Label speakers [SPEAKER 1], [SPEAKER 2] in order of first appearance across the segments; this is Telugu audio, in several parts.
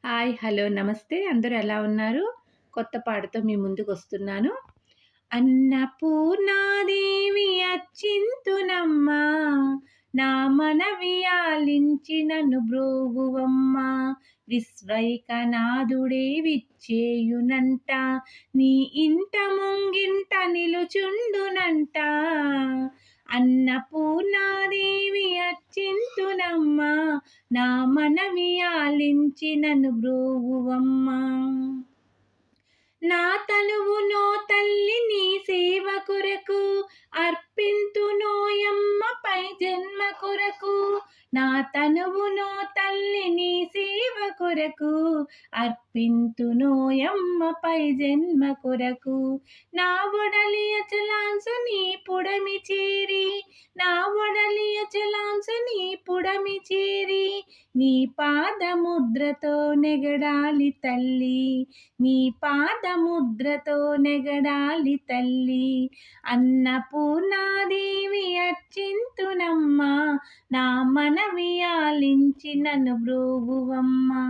[SPEAKER 1] హాయ్. హలో. నమస్తే. అందరూ ఎలా ఉన్నారు? కొత్త పాటతో మీ ముందుకొస్తున్నాను. అన్నపూర్ణాదేవి అచ్చింతునమ్మా, నా మనవి ఆలించి నన్ను బ్రోవువమ్మా. విశ్వైకనాథుడే విచ్చేయునంట, నీ ఇంట ముంగింట నిలుచుండునంట. అన్నపూర్ణాదేవి అచ్చింతునమ్మా, నా మనవి ఆలించి నన్ను బ్రోవువమ్మా. నా తనువునో తల్లి నీ సేవ కొరకు, అర్పింతునోయమ్మ పై జన్మ కొరకు. నా తనువునో తల్లి నీ సేవ కొరకు, అర్పింతునోయమ్మ పై జన్మ కొరకు. నా ఒడలి అచలాంసు నీ పుడమి చేరి, నా ఒడలి అచలాంసు నీ పుడమి చేరి, నీ పాదముద్రతో నెగడాలి తల్లి, నీ పాదముద్రతో నెగడాలి తల్లి. అన్నపూర్ణాదేవి అర్చింతునమ్మా, నా మనవి ఆలించి నన్ను బ్రోవువమ్మా.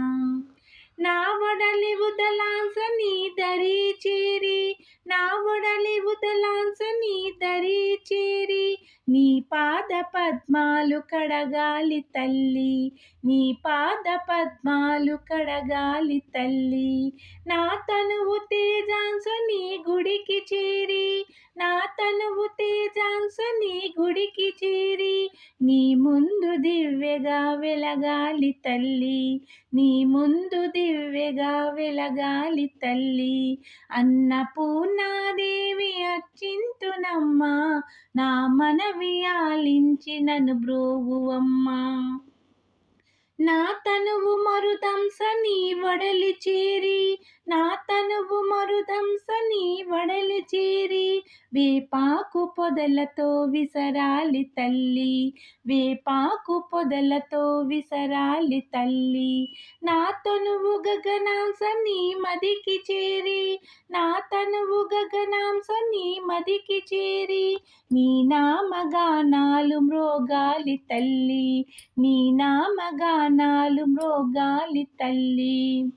[SPEAKER 1] నా ఒడలి ఉదలాంస నీ దరి చేరి, నా ఒడలి ఉదలాంస నీ దరి చేరి, నీ పాద పద్మాలు కడగాలి తల్లి, నీ పాద పద్మాలు కడగాలి తల్లి. నా తనువు తేజాంస నీ గుడికి చేరి, నా తనువు తేజాంస నీ గుడికి చేరి, నీ ముందు దివ్యగా వెలగాలి తల్లి, నీ ముందు దివ్యగా వెలగాలి తల్లి. అన్నపూర్ణాదేవి అర్చింతునమ్మా, నా మనవి ఆలించి నన్ను బ్రోవువమ్మా. నా తనువు మరుదంస నీ వడలి చేరి, నా తనువు మరుదంస నీ వడలి చేరి, వేపాకు పొదలతో విసరాలి తల్లి, వేపాకు పొదలతో విసరాలి తల్లి. నా తనువు గగనాంస నీ మదికి చేరి, నా తనువు గగనాంస నీ మదికి చేరి, నీ నామగానాలు మ్రోగాలి తల్లి, నీ నామగానాలు మ్రోగాలి తల్లి.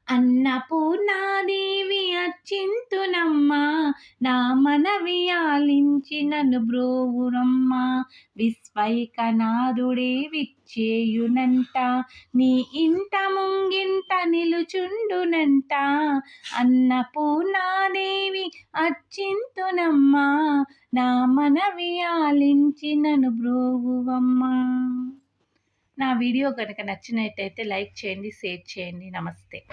[SPEAKER 1] అన్నపూర్ణాదేవి అర్చింతునమ్మా, నా మనవి ఆలించి నన్ను బ్రోవురమ్మా. విశ్వైకనాథుడే విచ్చేయునంట, నీ ఇంట ముంగింట నిలుచుండునంట. అన్నపూర్ణాదేవి అర్చింతునమ్మా, నా మనవి ఆలించి నన్ను బ్రోవువమ్మా. నా వీడియో కనుక నచ్చినట్టయితే లైక్ చేయండి, షేర్ చేయండి. నమస్తే.